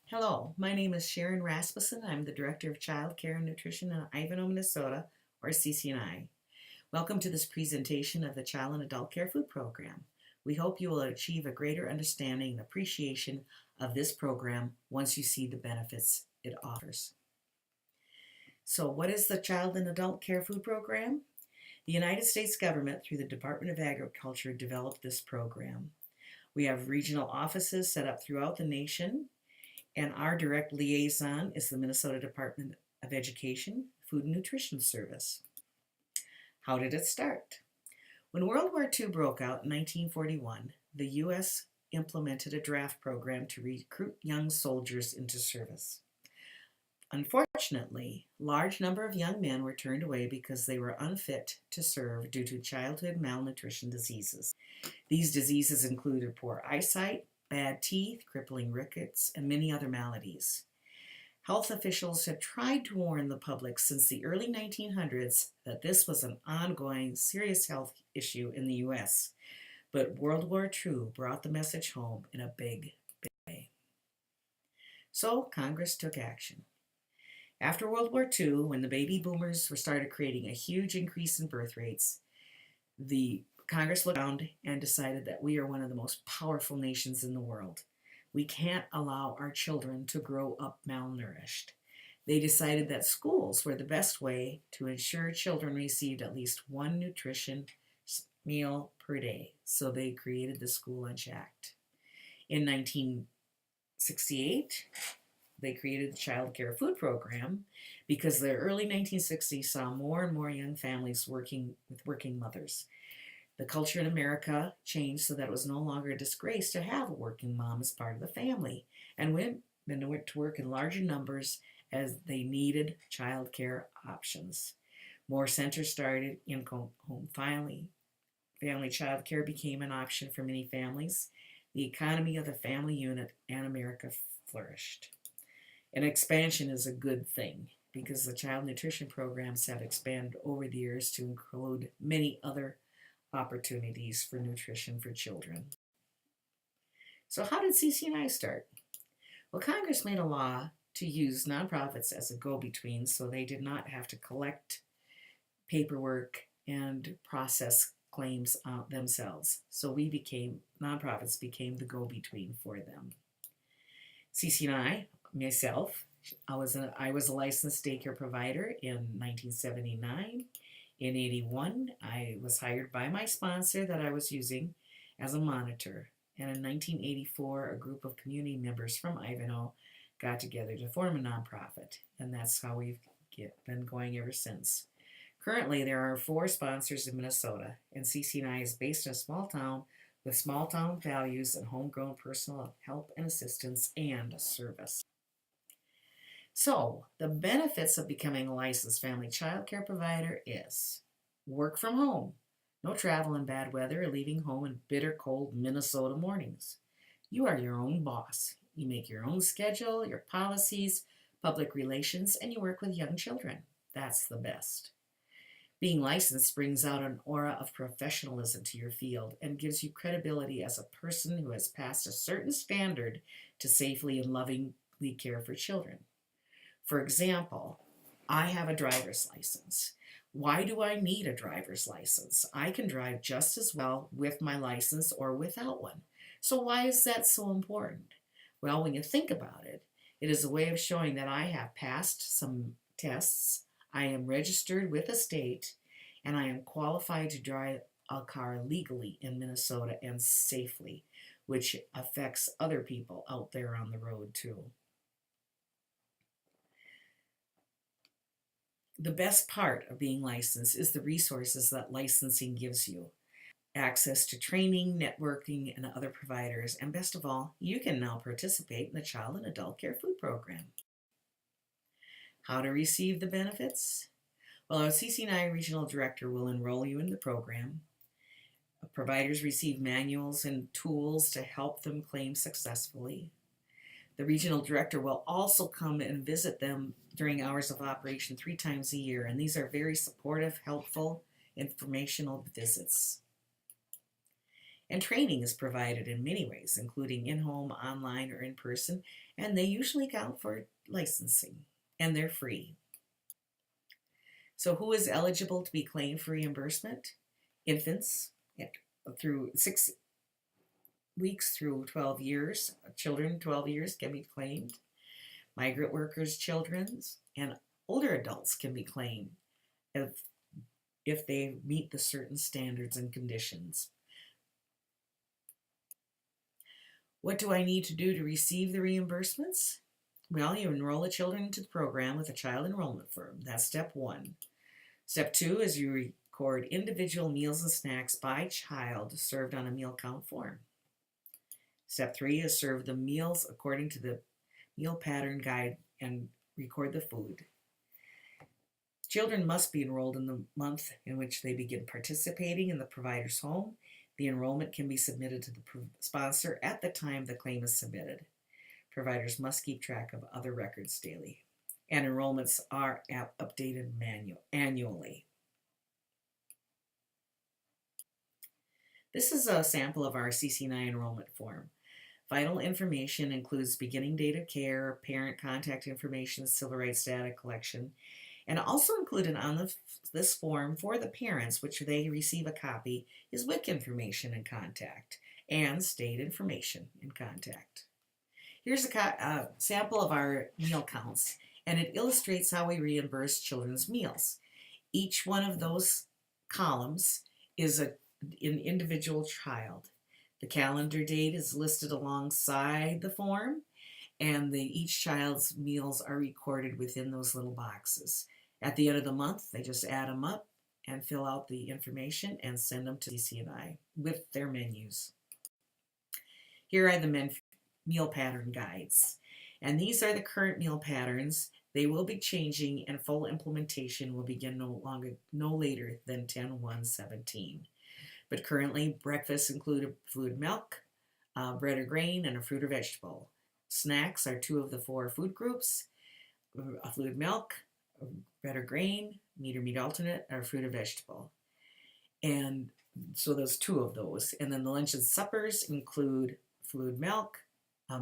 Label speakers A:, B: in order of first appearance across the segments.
A: Hello, my name is Sharon Rasmussen. I'm the Director of Child Care and Nutrition in Ivanhoe, Minnesota, or CCNI. Welcome to this presentation of the Child and Adult Care Food Program. We hope you will achieve a greater understanding and appreciation of this program once you see the benefits it offers. So, what is the Child and Adult Care Food Program? The United States government, through the Department of Agriculture, developed this program. We have regional offices set up throughout the nation, and our direct liaison is the Minnesota Department of Education Food and Nutrition Service. How did it start? When World War II broke out in 1941, the U.S. implemented a draft program to recruit young soldiers into service. Unfortunately, a large number of young men were turned away because they were unfit to serve due to childhood malnutrition diseases. These diseases included poor eyesight, bad teeth, crippling rickets, and many other maladies. Health officials had tried to warn the public since the early 1900s that this was an ongoing serious health issue in the U.S., but World War II brought the message home in a big way. So Congress took action. After World War II, when the baby boomers started creating a huge increase in birth rates, the Congress looked around and decided that we are one of the most powerful nations in the world. We can't allow our children to grow up malnourished. They decided that schools were the best way to ensure children received at least one nutrition meal per day, so they created the School Lunch Act. In 1968, they created the Child Care Food Program because the early 1960s saw more and more young families working with working mothers. The culture in America changed so that it was no longer a disgrace to have a working mom as part of the family, and women went to work in larger numbers as they needed child care options. More centers started in home family child care became an option for many families. The economy of the family unit and America flourished. And expansion is a good thing because the child nutrition programs have expanded over the years to include many other opportunities for nutrition for children. So how did CCNI start? Well, Congress made a law to use nonprofits as a go-between so they did not have to collect paperwork and process claims themselves. So nonprofits became the go-between for them. CCNI, myself, I was a licensed daycare provider in 1979. In 81, I was hired by my sponsor that I was using as a monitor. And in 1984, a group of community members from Ivanhoe got together to form a nonprofit. And that's how we've been going ever since. Currently, there are 4 sponsors in Minnesota, and CCNI is based in a small town with small town values and homegrown personal help and assistance and service. So, the benefits of becoming a licensed family child care provider is work from home, no travel in bad weather or leaving home in bitter cold Minnesota mornings. You are your own boss. You make your own schedule, your policies, public relations, and you work with young children. That's the best. Being licensed brings out an aura of professionalism to your field and gives you credibility as a person who has passed a certain standard to safely and lovingly care for children. For example, I have a driver's license. Why do I need a driver's license? I can drive just as well with my license or without one. So why is that so important? Well, when you think about it, it is a way of showing that I have passed some tests, I am registered with a state, and I am qualified to drive a car legally in Minnesota and safely, which affects other people out there on the road too. The best part of being licensed is the resources that licensing gives you. Access to training, networking, and other providers, and best of all, you can now participate in the Child and Adult Care Food Program. How to receive the benefits? Well, our CCNI Regional Director will enroll you in the program. Providers receive manuals and tools to help them claim successfully. The regional director will also come and visit them during hours of operation 3 times a year, and these are very supportive, helpful, informational visits. And training is provided in many ways, including in-home, online, or in person, and they usually count for licensing, and they're free. So who is eligible to be claimed for reimbursement? Infants through 6 weeks through 12 years. Children 12 years can be claimed. Migrant workers' children and older adults can be claimed if they meet the certain standards and conditions. What do I need to do to receive the reimbursements? Well, you enroll the children into the program with a child enrollment form. That's step 1. Step 2 is you record individual meals and snacks by child served on a meal count form. Step 3 is serve the meals according to the meal pattern guide and record the food. Children must be enrolled in the month in which they begin participating in the provider's home. The enrollment can be submitted to the sponsor at the time the claim is submitted. Providers must keep track of other records daily, and enrollments are updated annually. This is a sample of our CC9 enrollment form. Vital information includes beginning date of care, parent contact information, civil rights data collection, and also included on this form for the parents, which they receive a copy, is WIC information and contact and state information and contact. Here's a sample of our meal counts, and it illustrates how we reimburse children's meals. Each one of those columns is an individual child. The calendar date is listed alongside the form, and each child's meals are recorded within those little boxes. At the end of the month, they just add them up and fill out the information and send them to CC&I with their menus. Here are the meal pattern guides, and these are the current meal patterns. They will be changing, and full implementation will begin no later than 10/1/17. But currently, breakfasts include fluid milk, bread or grain, and a fruit or vegetable. Snacks are 2 of the 4 food groups: a fluid milk, bread or grain, meat or meat alternate, or fruit or vegetable. And so there's 2 of those. And then the lunch and suppers include fluid milk,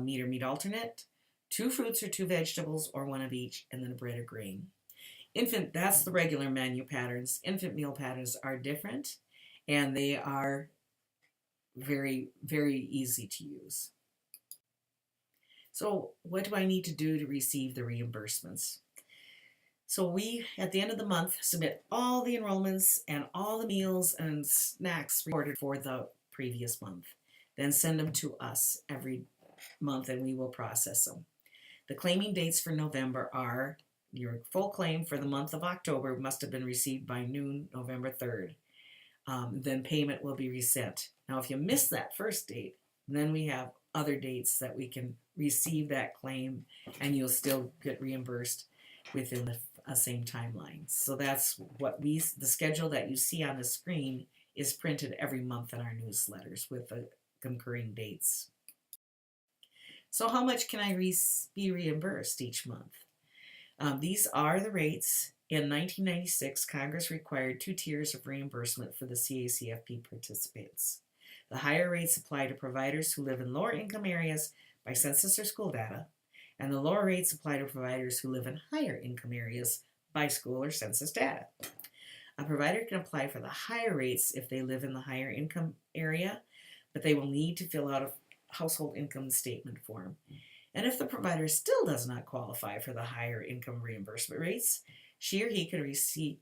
A: meat or meat alternate, 2 fruits or 2 vegetables, or 1 of each, and then a bread or grain. Infant, that's the regular menu patterns. Infant meal patterns are different, and they are very, very easy to use. So what do I need to do to receive the reimbursements? So we, at the end of the month, submit all the enrollments and all the meals and snacks recorded for the previous month. Then send them to us every month, and we will process them. The claiming dates for November are: your full claim for the month of October must have been received by noon, November 3rd. Then payment will be reset. Now, if you miss that first date, then we have other dates that we can receive that claim, and you'll still get reimbursed within the same timeline. So that's what the schedule that you see on the screen is printed every month in our newsletters with the concurring dates. So how much can I be reimbursed each month? These are the rates. In 1996, Congress required 2 tiers of reimbursement for the CACFP participants. The higher rates apply to providers who live in lower income areas by census or school data, and the lower rates apply to providers who live in higher income areas by school or census data. A provider can apply for the higher rates if they live in the higher income area, but they will need to fill out a household income statement form. And if the provider still does not qualify for the higher income reimbursement rates, she or he can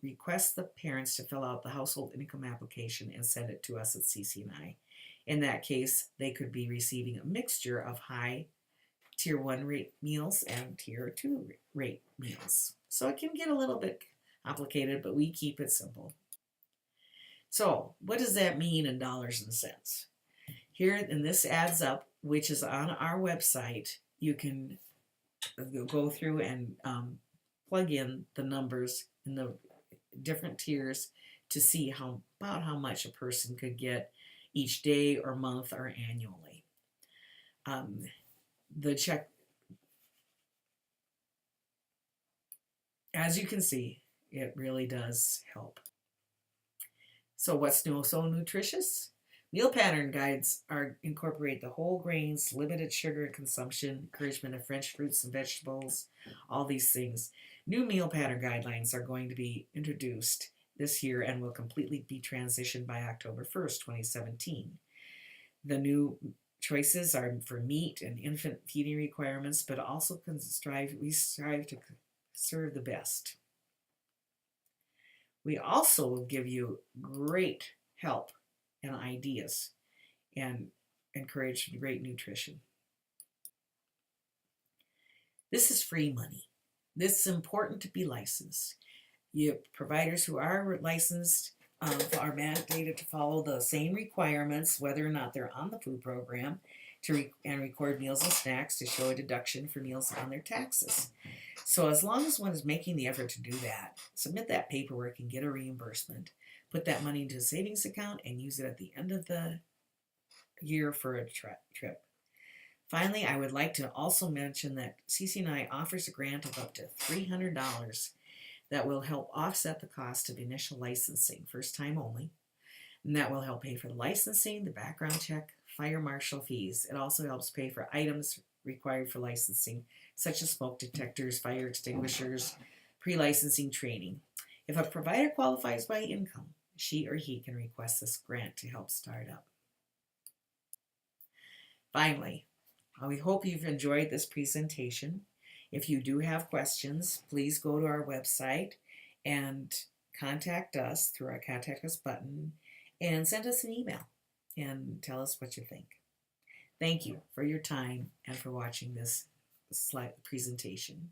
A: request the parents to fill out the household income application and send it to us at CC&I. In that case, they could be receiving a mixture of high Tier 1 rate meals and Tier 2 rate meals. So it can get a little bit complicated, but we keep it simple. So what does that mean in dollars and cents? Here, and this adds up, which is on our website. You can go through and plug in the numbers in the different tiers to see about how much a person could get each day or month or annually. The check, as you can see, it really does help. So what's so nutritious? Meal pattern guides are incorporate the whole grains, limited sugar consumption, encouragement of fresh fruits and vegetables, all these things. New meal pattern guidelines are going to be introduced this year and will completely be transitioned by October 1st, 2017. The new choices are for meat and infant feeding requirements, but also we strive to serve the best. We also will give you great help and ideas and encourage great nutrition. This is free money. This is important to be licensed. You providers who are licensed are mandated to follow the same requirements, whether or not they're on the food program, and record meals and snacks to show a deduction for meals on their taxes. So as long as one is making the effort to do that, submit that paperwork and get a reimbursement. Put that money into a savings account and use it at the end of the year for a trip. Finally, I would like to also mention that CCNI offers a grant of up to $300 that will help offset the cost of initial licensing, first time only, and that will help pay for the licensing, the background check, fire marshal fees. It also helps pay for items required for licensing, such as smoke detectors, fire extinguishers, pre-licensing training. If a provider qualifies by income, she or he can request this grant to help start up. Finally, we hope you've enjoyed this presentation. If you do have questions, please go to our website and contact us through our Contact Us button and send us an email and tell us what you think. Thank you for your time and for watching this slide presentation.